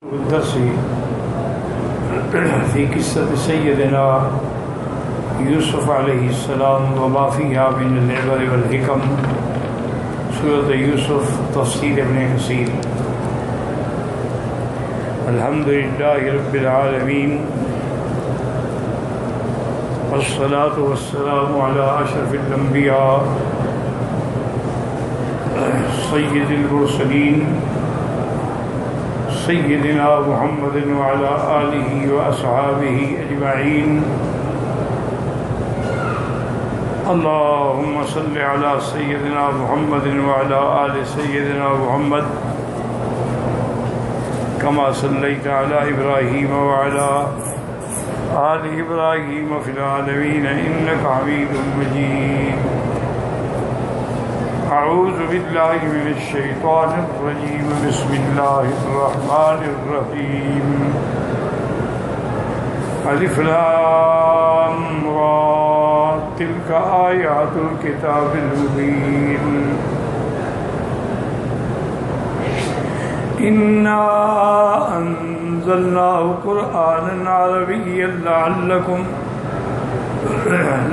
الدرس في قصة سيدنا يوسف عليه السلام وما فيها من العبر والحكم، سورة يوسف تفسير ابن كثير. الحمد لله رب العالمين، والصلاة والسلام على أشرف الأنبياء سيد المرسلين سيدنا محمد وعلى آله وأصحابه أجمعين. اللهم صل على سيدنا محمد وعلى آل سيدنا محمد كما صليت على إبراهيم وعلى آل إبراهيم في العالمين إنك حميد مجيد. أعوذ بالله من الشيطان الرجيم. بسم الله الرحمن الرحيم. ألف لام را تلك آيات الكتاب المبين. إنا أنزلناه قرآنا عربيا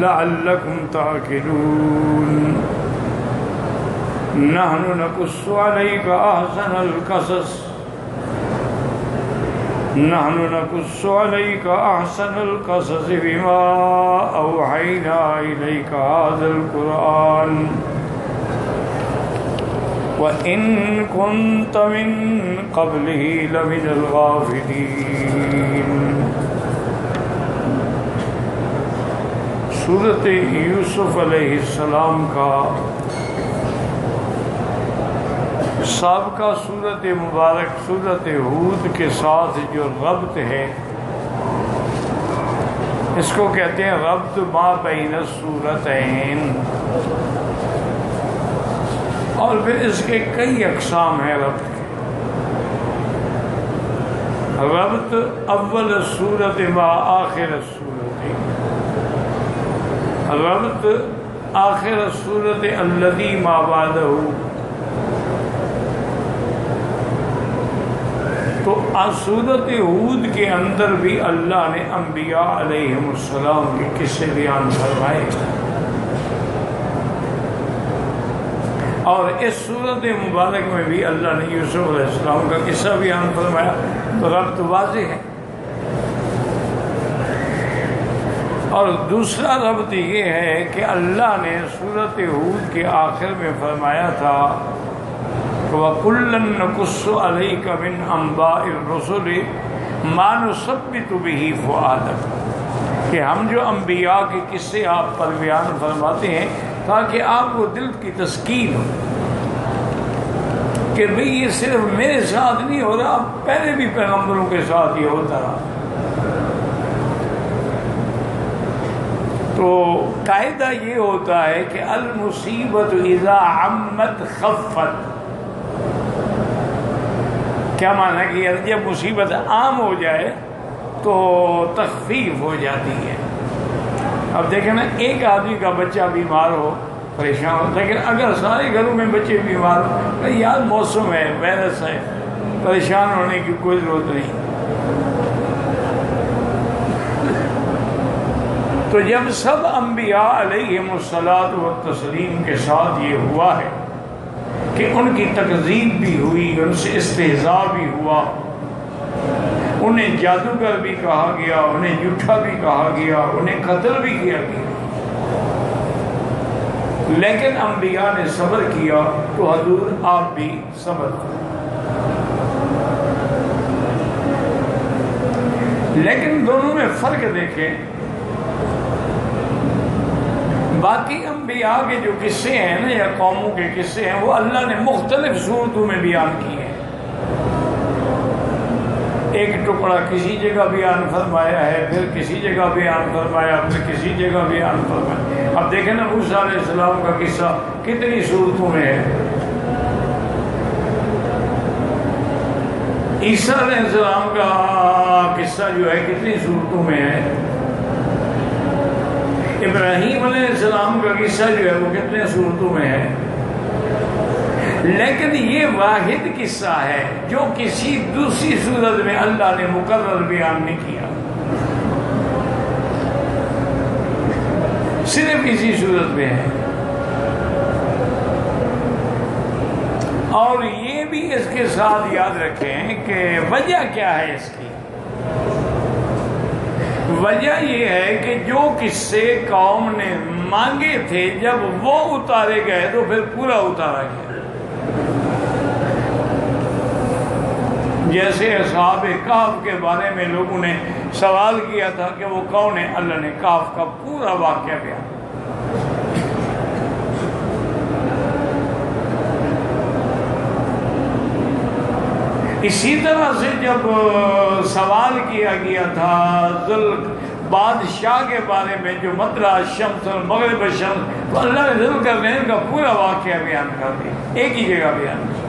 لعلكم تعقلون. نحن نقص عليك أحسن القصص بما أوحينا إليك هذا القرآن وإن كنت من قبله لمن الغافلين. سورۃ یوسف علیہ السلام کا سابقہ سورت مبارک سورت ہود کے ساتھ جو ربط ہے، اس کو کہتے ہیں ربط ما بین السورتین. اور پھر اس کے کئی اقسام ہیں ربط کے. ربط اول السورت ما آخر السورت، ربط آخر السورت الذی ما بعدہ. تو سورۃ ہود کے اندر بھی اللہ نے انبیاء علیہم السلام کے قصے بیان فرمائے، اور اس سورۃ مبارک میں بھی اللہ نے یوسف علیہ السلام کا قصہ بیان فرمایا. تو ربط واضح ہے. اور دوسرا ربط یہ ہے کہ اللہ نے سورۃ ہود کے آخر میں فرمایا تھا وَكُلًّا نَقُصُّ عَلَيْكَ مِنْ أَنْبَاءِ الرُّسُلِ مَا نُثَبِّتُ بِهِ فُؤَادَكَ، کہ ہم جو انبیاء کے قصے آپ پر بیان فرماتے ہیں تاکہ آپ کو دل کی تسکین ہو کہ بھئی یہ صرف میرے ساتھ نہیں ہو رہا، پہلے بھی پیغمبروں کے ساتھ یہ ہوتا رہا. تو قاعدہ یہ ہوتا ہے کہ المصیبت اذا عمت خفت. کیا معنی ہے کہ جب مصیبت عام ہو جائے تو تخفیف ہو جاتی ہے. اب دیکھیں نا، ایک آدمی کا بچہ بیمار ہو پریشان ہو، لیکن اگر سارے گھروں میں بچے بیمار ہو، یار موسم ہے، وائرس ہے، پریشان ہونے کی کوئی ضرورت نہیں. تو جب سب انبیاء علیہم الصلاۃ والتسلیم کے ساتھ یہ ہوا ہے کہ ان کی تکذیب بھی ہوئی، ان سے استہزاء بھی ہوا، انہیں جادوگر بھی کہا گیا، انہیں جھوٹا بھی کہا گیا، انہیں قتل بھی کیا گیا، لیکن انبیاء نے صبر کیا. تو حضور آپ بھی صبر کریں. لیکن دونوں میں فرق دیکھیں. باقی انبیاء کے جو قصے ہیں نا، یا قوموں کے قصے ہیں، وہ اللہ نے مختلف صورتوں میں بیان کیے ہیں. ایک ٹکڑا کسی جگہ بیان فرمایا ہے، پھر کسی جگہ بیان فرمایا، پھر کسی جگہ بیان فرمایا. اب دیکھیں نا، موسیٰ علیہ السلام کا قصہ کتنی صورتوں میں ہے، عیسیٰ علیہ السلام کا قصہ جو ہے کتنی صورتوں میں ہے، ابراہیم علیہ السلام کا قصہ جو ہے وہ کتنے صورتوں میں ہے. لیکن یہ واحد قصہ ہے جو کسی دوسری صورت میں اللہ نے مقرر بیان نہیں کیا، صرف اسی صورت میں ہے۔ اور یہ بھی اس کے ساتھ یاد رکھیں کہ وجہ کیا ہے اس کی۔ وجہ یہ ہے کہ جو قصے قوم نے مانگے تھے جب وہ اتارے گئے تو پھر پورا اتارا گیا۔ جیسے اصحاب کہف کے بارے میں لوگوں نے سوال کیا تھا کہ وہ کون ہے، اللہ نے کہف کا پورا واقعہ بیان۔ اسی طرح سے جب سوال کیا گیا تھا بادشاہ کے بارے میں جو مطلع الشمس اور مغرب الشمس، تو اللہ نے ذوالقرنین کا پورا واقعہ بیان کر دیا، ایک ہی جگہ بیان کیا۔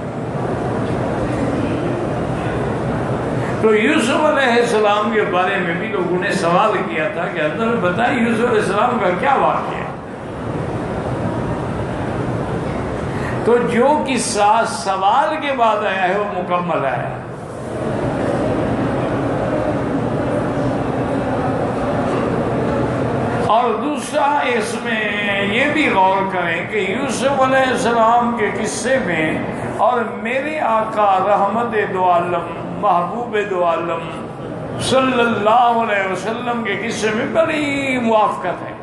تو یوسف علیہ السلام کے بارے میں بھی لوگوں نے سوال کیا تھا کہ حضرت بتائیں یوسف علیہ السلام کا کیا واقعہ ہے۔ تو جو قصہ سوال کے بعد آیا ہے وہ مکمل ہے۔ اور دوسرا اس میں یہ بھی غور کریں کہ یوسف علیہ السلام کے قصے میں اور میرے آقا رحمت دو عالم محبوب دو عالم صلی اللہ علیہ وسلم کے قصے میں بڑی موافقت ہے۔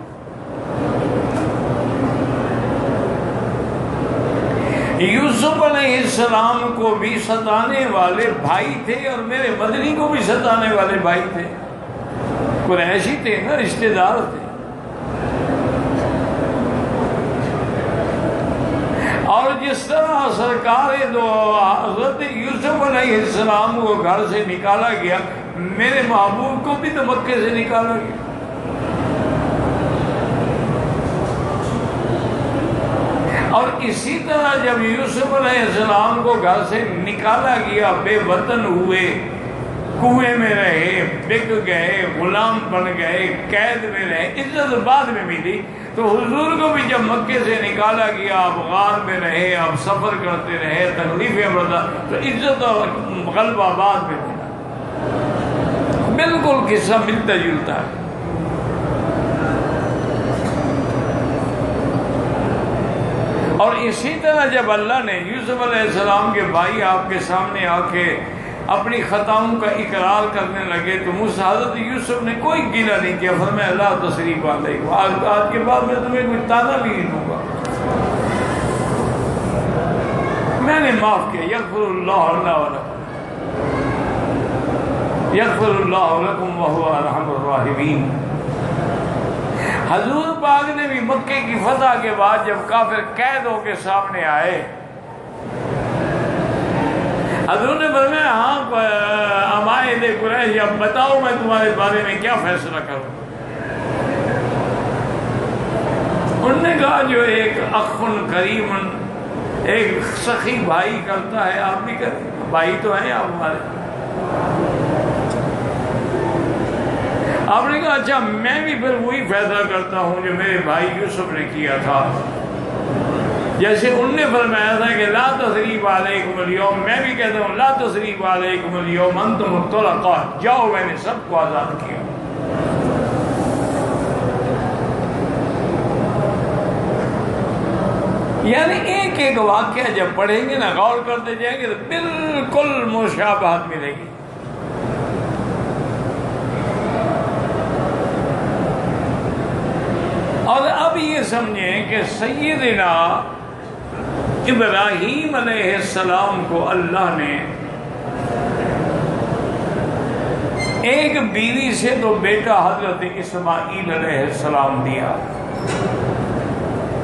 یوسف علیہ السلام کو بھی ستانے والے بھائی تھے اور میرے مدنی کو بھی ستانے والے بھائی تھے، قریشی تھے نا، رشتہ دار تھے۔ اور جس طرح سرکار دو حضرت یوسف علیہ السلام کو گھر سے نکالا گیا، میرے محبوب کو بھی تو مکے سے نکالا گیا۔ اور اسی طرح جب یوسف علیہ السلام کو گھر سے نکالا گیا، بے وطن ہوئے، کنویں میں رہے، بک گئے، غلام بن گئے، قید میں رہے، عزت بعد میں ملی، تو حضور کو بھی جب مکے سے نکالا گیا، اب غار میں رہے، اب سفر کرتے رہے، تکلیفیں برداشت، تو عزت اور غلبہ بعد میں ملا۔ بالکل قصہ ملتا جلتا ہے۔ اور اسی طرح جب اللہ نے یوسف علیہ السلام کے بھائی آپ کے سامنے آ کے اپنی خطاؤں کا اقرار کرنے لگے تو حضرت یوسف نے کوئی گیلا نہیں کیا، فرمایا اللہ تثریب علیکم، آج کے بعد میں تمہیں کوئی تانا بھی نہیں دوں گا، میں نے معاف کیا۔ یغفر اللہ لکم، یغفر اللہ لکم وہو ارحم الراحمین۔ حضور پاک نے بھی مکے کی فتح کے بعد جب کافر قید ہو کے سامنے آئے، حضور نے فرمایا ہاں عمائد قریش، اب بتاؤ میں تمہارے بارے میں کیا فیصلہ کروں۔ انہوں نے کہا جو ایک اخن کریم، ایک سخی بھائی کرتا ہے آپ بھی کریں، بھائی تو ہیں آپ ہمارے۔ آپ نے کہا اچھا میں بھی پھر وہی فیصلہ کرتا ہوں جو میرے بھائی یوسف نے کیا تھا، جیسے انہوں نے فرمایا تھا کہ لا تثریب علیکم اليوم، میں بھی کہتا ہوں لا تثریب علیکم اليوم انتم الطلقاء، جاؤ میں نے سب کو آزاد کیا۔ یعنی ایک ایک واقعہ جب پڑھیں گے نا، غور کرتے جائیں گے تو بالکل مشابہت ملے گی۔ اور اب یہ سمجھیں کہ سیدنا ابراہیم علیہ السلام کو اللہ نے ایک بیوی سے تو بیٹا حضرت اسماعیل علیہ السلام دیا،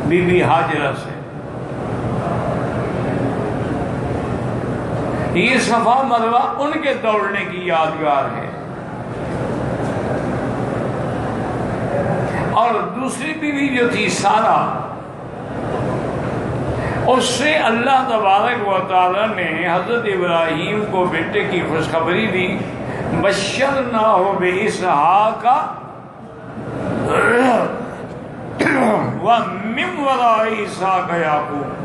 بی بی ہاجرہ سے۔ یہ صفا مروہ ان کے دوڑنے کی یادگار ہے۔ اور دوسری بیوی جو تھی سارہ، اس سے اللہ تبارک و تعالی نے حضرت ابراہیم کو بیٹے کی خوشخبری دی، بشرناہ باسحاق ومن وراء اسحاق یعقوب۔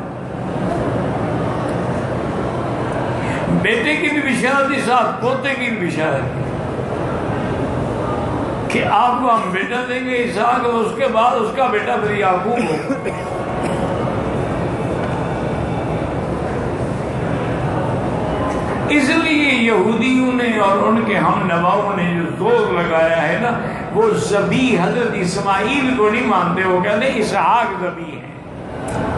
بیٹے کی بھی بشارت تھی، ساتھ پوتے کی بھی بشارت تھی کہ آپ کو ہم بیٹا دیں گے اسحاق، اور اس کے بعد اس کا بیٹا پھر یعقوب ہو۔ اس لیے یہودیوں نے اور ان کے ہم نواؤں نے جو زور لگایا ہے نا، وہ ذبیح حضرت اسماعیل کو نہیں مانتے، وہ کہتے ہیں اسحاق ذبیح ہے،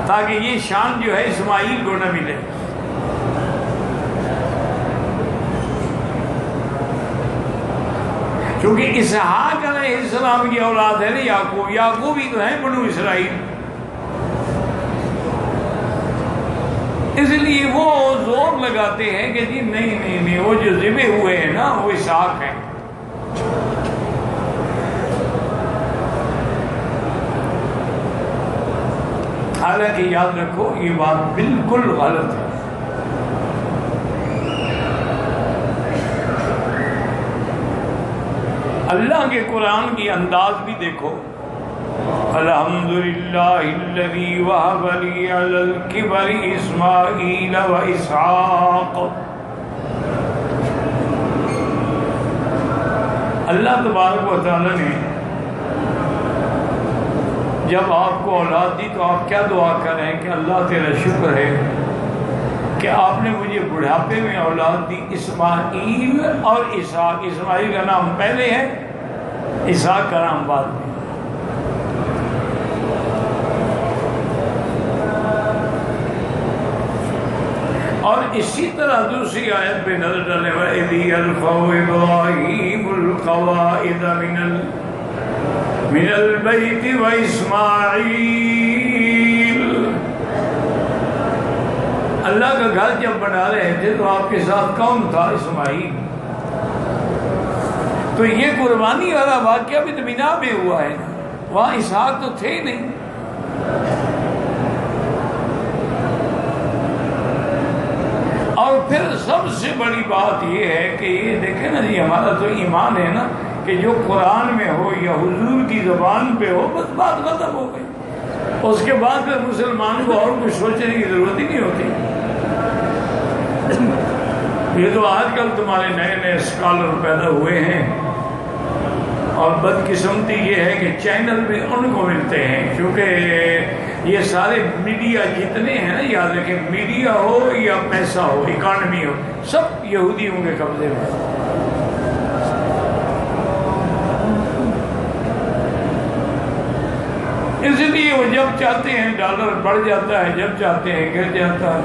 تاکہ یہ شان جو ہے اسماعیل کو نہ ملے۔ کیونکہ اسحاق علیہ السلام کی اولاد ہے نا یعقوب، یعقوب ہی تو ہے بنو اسرائیل، اس لیے وہ زور لگاتے ہیں کہ جی نہیں وہ جو ذبح ہوئے ہیں نا وہ اسحاق ہیں۔ حالانکہ یاد رکھو یہ بات بالکل غلط ہے۔ اللہ کے قرآن کی انداز بھی دیکھو، الحمدللہ الذی وہب لی علی الکبر اسماعیل و اسحاق۔ اللہ تبارک و تعالی نے جب آپ کو اولاد دی تو آپ کیا دعا کر رہے ہیں کہ اللہ تیرا شکر ہے کہ آپ نے مجھے بڑھاپے میں اولاد دی، اسماعیل اور اسحاق۔ اسماعیل کا نام پہلے ہے، اسحاق کا نام بعد میں۔ اور اسی طرح دوسری آیت پہ نظر ڈالنے والے اِذْ يَرْفَعُ إِبْرَاهِيمُ الْقَوَاعِدَ مِنَ الْبَيْتِ وَإِسْمَاعِيلُ۔ اللہ کا گھر جب بنا رہے تھے تو آپ کے ساتھ کون تھا؟ اسماعیل۔ تو یہ قربانی والا واقعہ بھی تو مینا میں ہوا ہے، وہاں اسحاق تو تھے نہیں۔ اور پھر سب سے بڑی بات یہ ہے کہ یہ دیکھیں نا جی، ہمارا تو ایمان ہے نا کہ جو قرآن میں ہو یا حضور کی زبان پہ ہو بس بات ختم ہو گئی، اس کے بعد پھر مسلمان کو اور کچھ سوچنے کی ضرورت ہی نہیں ہوتی۔ یہ تو آج کل تمہارے نئے نئے اسکالر پیدا ہوئے ہیں، اور بدقسمتی یہ ہے کہ چینل بھی ان کو ملتے ہیں، کیونکہ یہ سارے میڈیا جتنے ہیں نا، یاد رکھیں میڈیا ہو یا پیسہ ہو، اکانومی ہو، سب یہودیوں کے قبضے میں۔ اس لیے وہ جب چاہتے ہیں ڈالر بڑھ جاتا ہے، جب چاہتے ہیں گر جاتا ہے،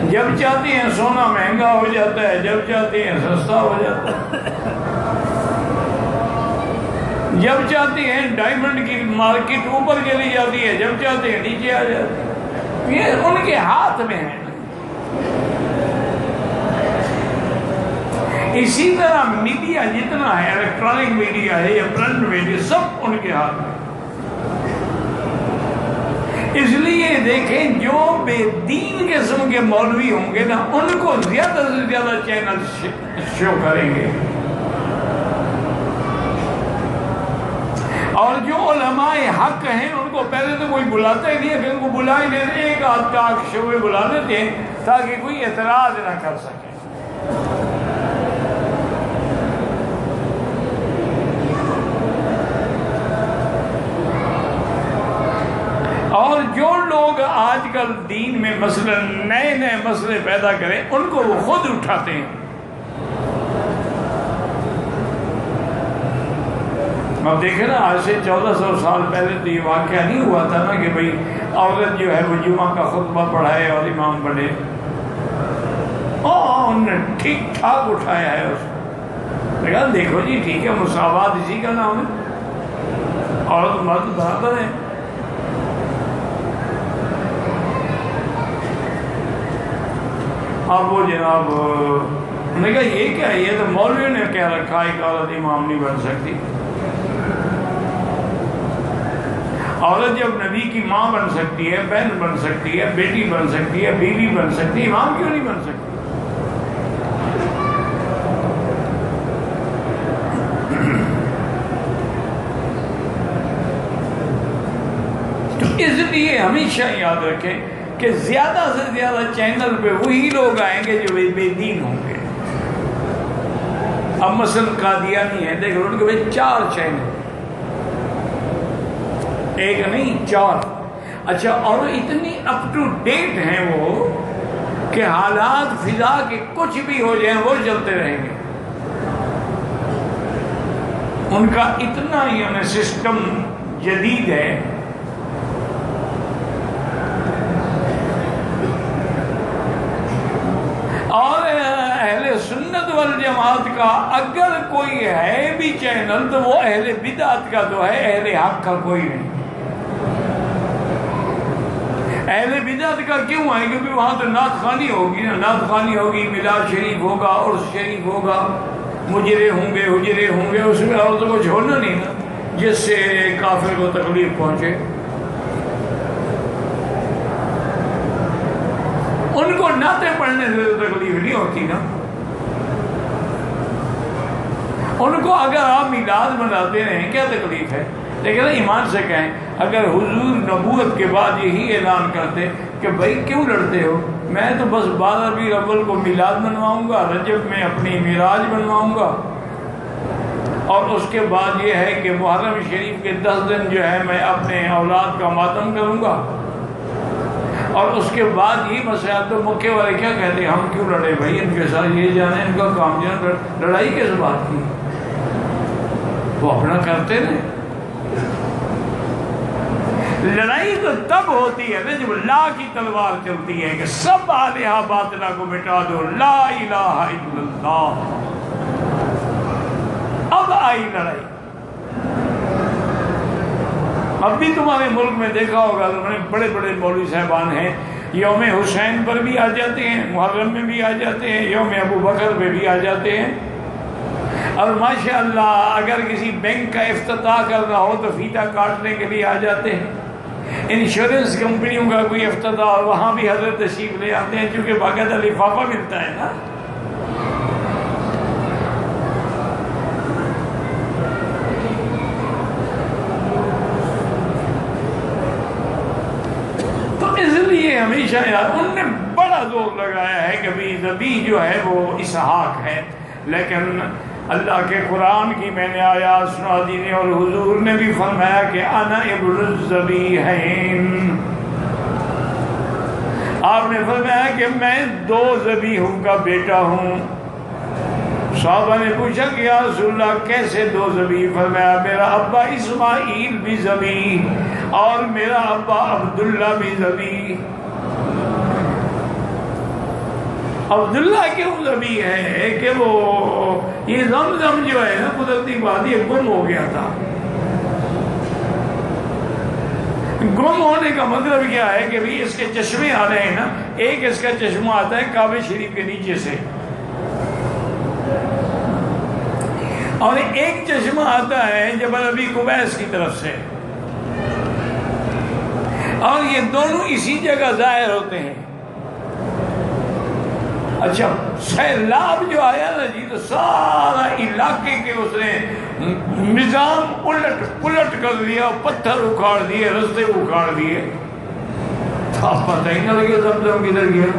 جب چاہتے ہیں سونا مہنگا ہو جاتا ہے، جب چاہتے ہیں سستا ہو جاتا ہے، جب چاہتے ہیں ڈائمنڈ کی مارکیٹ اوپر چلی جاتی ہے، جب چاہتے ہیں نیچے آ جاتی ہے۔ یہ ان کے ہاتھ میں ہے۔ اسی طرح میڈیا جتنا ہے، الیکٹرانک میڈیا ہے یا پرنٹ میڈیا، سب ان کے ہاتھ میں۔ اس لیے دیکھیں جو بے دین قسم کے مولوی ہوں گے نا، ان کو زیادہ سے زیادہ چینل شو کریں گے، اور جو علماء حق ہیں ان کو پہلے تو کوئی بلاتا ہی نہیں ہے، کہ ان کو بلا ہی لیتے، ایک آدھ ٹاک شو میں بلا لیتے ہیں تاکہ کوئی اعتراض نہ کر سکے۔ اور جو لوگ آج کل دین میں مثلا نئے نئے مسئلے پیدا کریں، ان کو وہ خود اٹھاتے ہیں۔ اب دیکھیں نا، آج سے 1400 سال پہلے تو یہ واقعہ نہیں ہوا تھا نا کہ بھئی عورت جو ہے وہ جمعہ کا خطبہ پڑھائے اور امام بنے۔ انہوں نے ٹھیک ٹھاک اٹھایا ہے اس کو، کہا دیکھو جی ٹھیک ہے، مساوات اسی کا نام ہے، عورت مرد برابر ہے۔ اب وہ جناب نے کہا یہ کیا ہے، یہ تو مولوی نے کہہ رکھا ہے کہ عورت امام نہیں بن سکتی۔ عورت جب نبی کی ماں بن سکتی ہے، بہن بن سکتی ہے، بیٹی بن سکتی ہے، بیوی بن سکتی ہے، امام کیوں نہیں بن سکتی؟ تو اس لیے ہمیشہ یاد رکھیں کہ زیادہ سے زیادہ چینل پہ وہی لوگ آئیں گے جو بے دین ہوں گے. اب مثلا قادیانی ہے، دیکھ ان کے بھائی 4 چینل، ایک نہیں 4. اچھا، اور اتنی اپ ٹو ڈیٹ ہیں وہ کہ حالات فضا کے کچھ بھی ہو جائیں وہ چلتے رہیں گے. ان کا اتنا یعنی سسٹم جدید ہے. اور اہل سنت والجماعت کا اگر کوئی ہے بھی چینل تو وہ اہل بدعت کا تو ہے، اہل حق کا کوئی نہیں. اہل بدعت کا کیوں ہے؟ کیونکہ وہاں تو نعت خوانی ہوگی نا، نعت خوانی ہوگی، میلاد شریف ہوگا، عرس شریف ہوگا، مجرے ہوں گے، حجرے ہوں گے، اس میں اور تو کچھ ہونا نہیں نا جس سے کافر کو تکلیف پہنچے. ان کو نعتیں پڑھنے سے تکلیف نہیں ہوتی نا. ان کو اگر آپ میلاد مناتے رہیں کیا تکلیف ہے؟ لیکن ایمان سے کہیں، اگر حضور نبوت کے بعد یہی اعلان کرتے کہ بھائی کیوں لڑتے ہو، میں تو بس 12 ربیع الاول کو میلاد منواؤں گا، رجب میں اپنی معراج منواؤں گا، اور اس کے بعد یہ ہے کہ محرم شریف کے 10 دن جو ہے میں اپنے اولاد کا ماتم کروں گا، اور اس کے بعد یہ مسئلہ، تو مکے والے کیا کہتے ہیں ہم کیوں لڑے بھائی، ان کے ساتھ یہ جانے ان کا کام جانا، لڑائی کس بات کی؟ وہ اپنا کرتے نا. لڑائی تو تب ہوتی ہے نا جب لا کی تلوار چلتی ہے کہ سب آلیہ باطلہ کو مٹا دو، لا الہ الا اللہ. اب آئی لڑائی. اب بھی تمہارے ملک میں دیکھا ہوگا، تمہارے بڑے بڑے مولوی صاحبان ہیں، یوم حسین پر بھی آ جاتے ہیں، محرم میں بھی آ جاتے ہیں، یوم ابو بکر پہ بھی آ جاتے ہیں. اور ماشاءاللہ اگر کسی بینک کا افتتاح کرنا ہو تو فیتہ کاٹنے کے لیے آ جاتے ہیں. انشورنس کمپنیوں کا کوئی افتتاح، وہاں بھی حضرت تشریف لے آتے ہیں، چونکہ باقاعدہ لفافہ ملتا ہے نا. تو اس لیے ہمیشہ یاد ان نے بڑا زور لگایا ہے کہ بھی ذبیح جو ہے وہ اسحاق ہے، لیکن اللہ کے قرآن کی میں نے آیات سنا دی نے، اور حضور نے بھی فرمایا کہ انا ابن الذبیحین. آپ نے فرمایا کہ میں 2 ذبیحوں کا بیٹا ہوں. صحابہ نے پوچھا کہ یا رسول اللہ کیسے 2 ذبیح؟ فرمایا میرا ابا اسماعیل بھی ذبیح اور میرا ابا عبداللہ بھی ذبیح. عبداللہ کیوں ذبیح ہے کہ وہ یہ زمزم جو ہے نا قدرتی بات یہ گم ہو گیا تھا. گم ہونے کا مطلب کیا ہے کہ بھی اس کے چشمے آ رہے ہیں نا، ایک اس کا چشمہ آتا ہے کعبہ شریف کے نیچے سے، اور ایک چشمہ آتا ہے جبل ابی قبیس کی طرف سے، اور یہ دونوں اسی جگہ ظاہر ہوتے ہیں. اچھا سیلاب جو آیا نا جی تو سارا علاقے کے اس نے نظام الٹ کر دیا، پتھر اکھاڑ دیے، رستے اکھاڑ دیے، اب پتہ ہی نہ لگے زمزم کدھر گیا.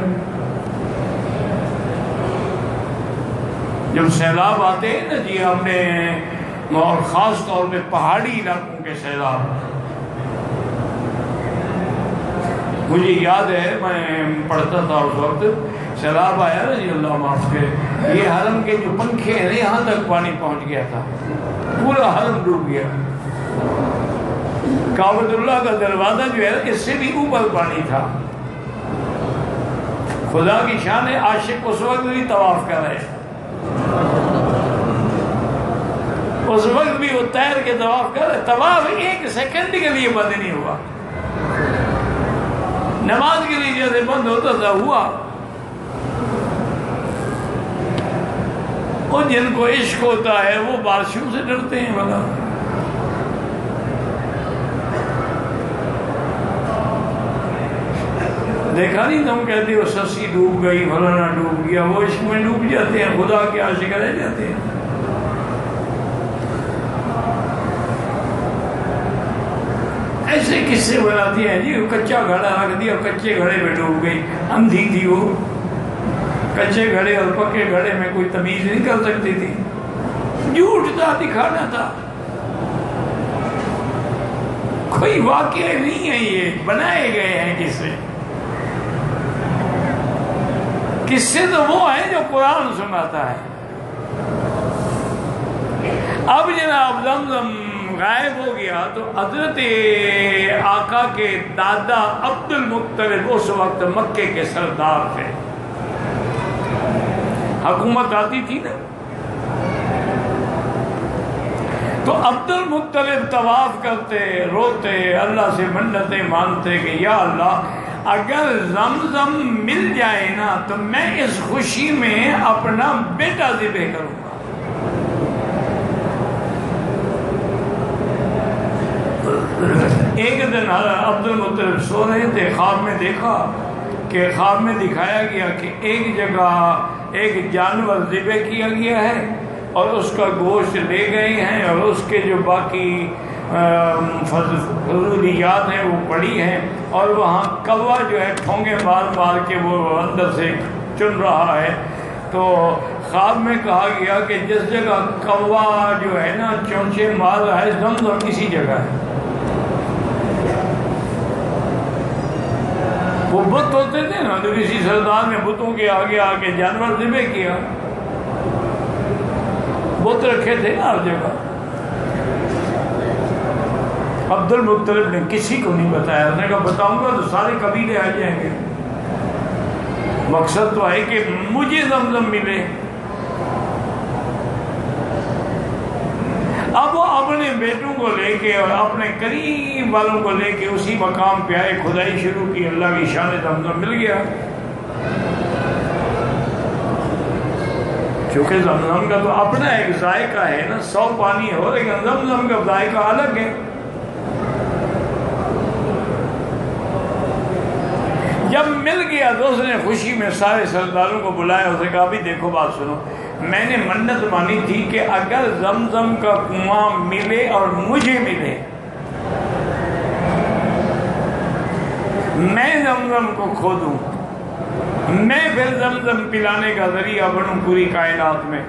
جب سیلاب آتے ہیں نا جی اپنے، اور خاص طور پہ پہاڑی علاقوں کے سیلاب، مجھے یاد ہے میں پڑھتا تھا اس وقت، سیلاب آیا نا جی اللہ معاف کرے، یہ حرم کے جو پنکھے ہیں یہاں تک پانی پہنچ گیا تھا، پورا حرم ڈوب گیا. کعبۃ اللہ کا دروازہ جو ہے اس سے بھی اوپر پانی تھا. خدا کی شان ہے، عاشق اس وقت بھی طواف کر رہے، اس وقت بھی وہ تیر کے طواف کر رہے. طواف 1 سیکنڈ کے لیے بند نہیں ہوا، نماز کے لیے جیسے بند ہوتا تھا ہوا. اور جن کو عشق ہوتا ہے وہ بارشوں سے ڈرتے ہیں. بلا دیکھا نہیں تم کہتے ہو سسی ڈوب گئی، فلانا ڈوب گیا، وہ عشق میں ڈوب جاتے ہیں، خدا کے عاشق رہ جاتے ہیں. ایسے قصے بناتی ہیں جی، کچا گھڑا رکھ دیا، کچے گھڑے میں ڈوب گئی، اندھی تھی وہ، کچے گھڑے اور پکے گھڑے میں کوئی تمیز نہیں کر سکتی تھی، جھوٹ تھا، دکھانا تھا، کوئی واقعہ نہیں ہے، یہ بنائے گئے ہیں قصے۔ قصے تو وہ ہیں جو قرآن سناتا ہے۔ اب جناب زمزم غائب ہو گیا تو حضرت آقا کے دادا عبد المطلب اس وقت مکے کے سردار تھے، حکومت آتی تھی نا، تو عبد المطلب طواف کرتے، روتے، اللہ سے منتیں مانگتے کہ یا اللہ اگر زمزم مل جائے نا تو میں اس خوشی میں اپنا بیٹا ذبح کروں گا۔ ایک دن عبد المطلب سو رہے تھے، خواب میں دیکھا کہ خواب میں دکھایا گیا کہ ایک جگہ ایک جانور ذبح کیا گیا ہے اور اس کا گوشت لے گئے ہیں اور اس کے جو باقی فضولیات ہیں وہ پڑی ہیں، اور وہاں کوا جو ہے ٹھونگے مار مار کے وہ اندر سے چن رہا ہے۔ تو خواب میں کہا گیا کہ جس جگہ کوا جو ہے نا چونچے مار رہا ہے زمزم اسی جگہ ہے۔ وہ بت ہوتے تھے نا، تو کسی سردار نے بتوں کے آگے آ کے جانور ذبح کیا، بت رکھے تھے نا ہر جگہ۔ عبد المطلب نے کسی کو نہیں بتایا، اس نے کہا بتاؤں گا تو سارے قبیلے آ جائیں گے، مقصد تو ہے کہ مجھے زمزم ملے۔ اب وہ اپنے بیٹوں کو لے کے اور اپنے قریب والوں کو لے کے اسی مقام پہ آئے، کھدائی شروع کی، اللہ کی شان زمزم مل گیا۔ کیونکہ زمزم کا تو اپنا ایک ذائقہ ہے نا، 100 پانی ہو لیکن زمزم کا ذائقہ الگ ہے۔ جب مل گیا تو اس نے خوشی میں سارے سرداروں کو بلایا، اسے کہا بھی دیکھو بات سنو، میں نے منت مانی تھی کہ اگر زمزم کا کنواں ملے اور مجھے ملے، میں زمزم کو کھودوں، میں پھر زمزم پلانے کا ذریعہ بنوں پوری کائنات میں،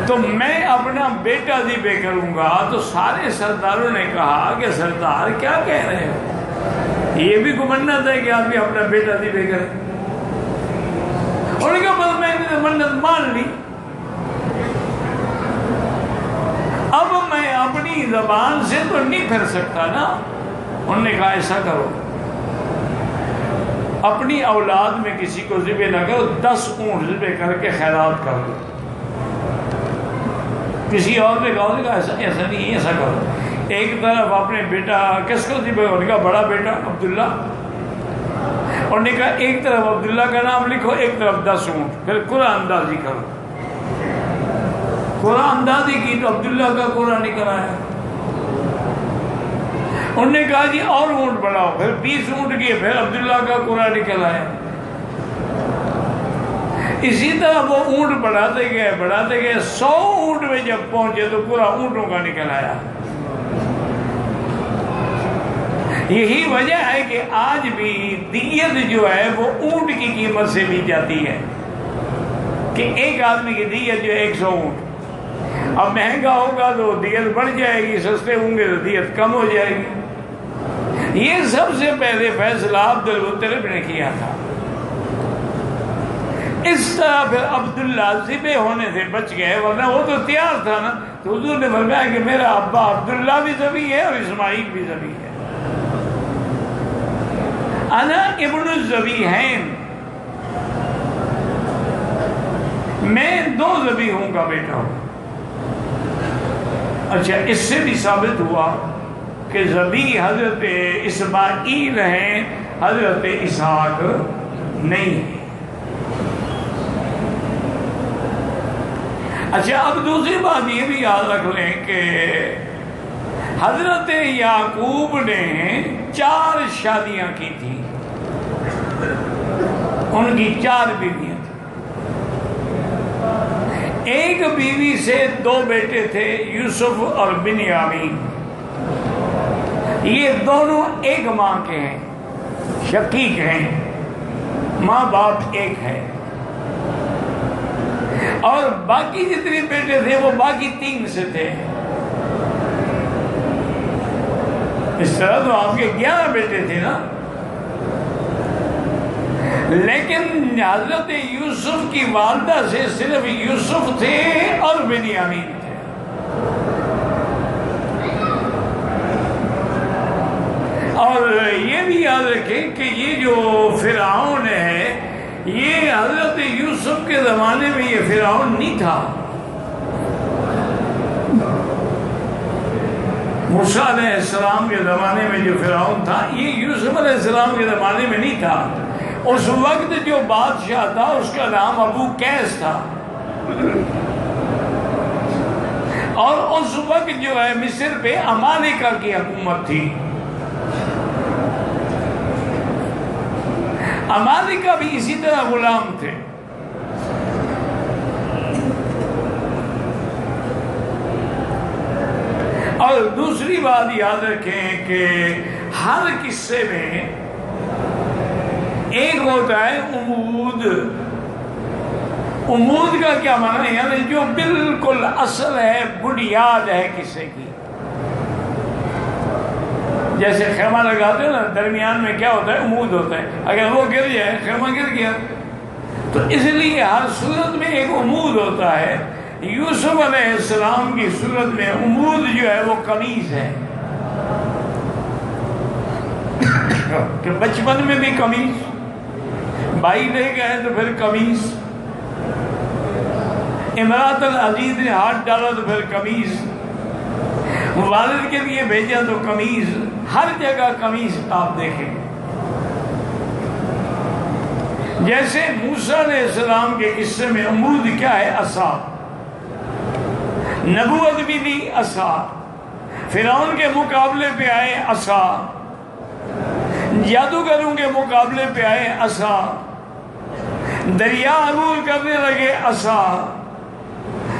تو میں اپنا بیٹا ذبح کروں گا۔ تو سارے سرداروں نے کہا کہ سردار کیا کہہ رہے ہو، یہ بھی کو منت ہے کہ آپ بھی اپنا بیٹا ذبح کریں؟ انہوں نے کہا بس میں نے منت مان لی، اب میں اپنی زبان سے تو نہیں پھر سکتا نا۔ انہوں نے کہا ایسا کرو، اپنی اولاد میں کسی کو ذبح نہ کرو، 10 اونٹ ذبح کر کے خیرات کر دو۔ کسی اور نے کہا ایسا نہیں، ایسا کرو، ایک طرف اپنے بیٹا کس کو ذبح، انہوں نے کہا بڑا بیٹا عبداللہ، انہوں نے کہا ایک طرف عبداللہ کا نام لکھو، ایک طرف 10 اونٹ، پھر قرآن اندازی کرو۔ قرآن اندازی کی تو عبداللہ کا قرآن نکل آیا۔ انہوں نے کہا جی اور اونٹ بڑھاؤ، پھر 20 اونٹ کیے، پھر عبداللہ کا قرآن نکل آیا۔ اسی طرح وہ اونٹ بڑھاتے گئے، 100 اونٹ میں جب پہنچے تو پورا اونٹوں کا نکل آیا۔ یہی وجہ ہے کہ آج بھی دیت جو ہے وہ اونٹ کی قیمت سے لی جاتی ہے، کہ ایک آدمی کی دیت جو ہے 100 اونٹ، اب مہنگا ہوگا تو دیت بڑھ جائے گی، سستے ہوں گے تو دیت کم ہو جائے گی۔ یہ سب سے پہلے فیصلہ عبد المطلب نے کیا تھا۔ اس طرح پھر عبداللہ ذبح ہونے سے بچ گئے، ورنہ وہ تو تیار تھا نا۔ تو حضور نے فرمایا کہ میرا ابا عبداللہ بھی ذبح ہے اور اسماعیل بھی ذبح ہے، انا ابن الذبیحین، میں 2 ذبیحوں کا بیٹا ہوں۔ اچھا، اس سے بھی ثابت ہوا کہ ذبیح حضرت اسماعیل ہیں، حضرت اسحاق نہیں ہے۔ اچھا، اب دوسری بات یہ بھی یاد رکھ لیں کہ حضرت یعقوب نے 4 شادیاں کی تھیں، ان کی 4 بیویاں تھیں۔ ایک بیوی سے 2 بیٹے تھے، یوسف اور بنیامین۔ یہ دونوں ایک ماں کے ہیں، شقیق ہیں، ماں باپ ایک ہے، اور باقی جتنے بیٹے تھے وہ باقی 3 سے تھے۔ اس طرح تو آپ کے 11 بیٹے تھے نا، لیکن حضرت یوسف کی والدہ سے صرف یوسف تھے اور بنیامین تھے۔ اور یہ بھی یاد رکھیں کہ یہ جو فرعون ہے، یہ حضرت یوسف کے زمانے میں یہ فرعون نہیں تھا، موسیٰ علیہ السلام کے زمانے میں جو فرعون تھا یہ یوسف علیہ السلام کے زمانے میں نہیں تھا۔ اس وقت جو بادشاہ تھا اس کا نام ابو قیس تھا، اور اس وقت جو ہے مصر پہ امالیکہ کی حکومت تھی۔ امالیکہ بھی اسی طرح غلام تھے۔ اور دوسری بات یاد رکھیں کہ ہر قصے میں ایک ہوتا ہے امود۔ امود کا کیا معنی ہے؟ یعنی جو بالکل اصل ہے، بنیاد ہے قصے کی۔ جیسے خیمہ لگاتے ہو نا، درمیان میں کیا ہوتا ہے؟ امود ہوتا ہے۔ اگر وہ گر جائے، خیمہ گر گیا۔ تو اس لیے ہر صورت میں ایک امود ہوتا ہے۔ یوسف علیہ السلام کی صورت میں امود جو ہے وہ قمیص ہے، کہ بچپن میں بھی قمیص، بھائی لے گئے تو پھر قمیص، امراۃ العزیز نے ہاتھ ڈالا تو پھر قمیص، والد کے لیے بھیجا تو قمیص، ہر جگہ قمیص آپ دیکھیں۔ جیسے موسیٰ علیہ السلام کے قصے میں امود کیا ہے؟ عصا۔ نبوت بھی دی عصا، فرعون کے مقابلے پہ آئے عصا، جادوگروں کے مقابلے پہ آئے عصا، دریا عبور کرنے لگے عصا،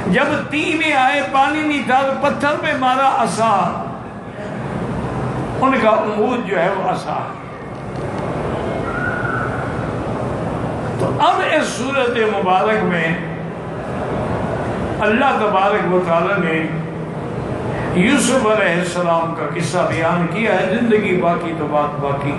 جب تی میں آئے پانی نہیں تھا تو پتھر پہ مارا عصا۔ ان کا امود جو ہے وہ عصا۔ تو اب اس صورت مبارک میں اللہ تبارک و تعالی نے یوسف علیہ السلام کا قصہ بیان کیا ہے۔ زندگی باقی تو بات باقی۔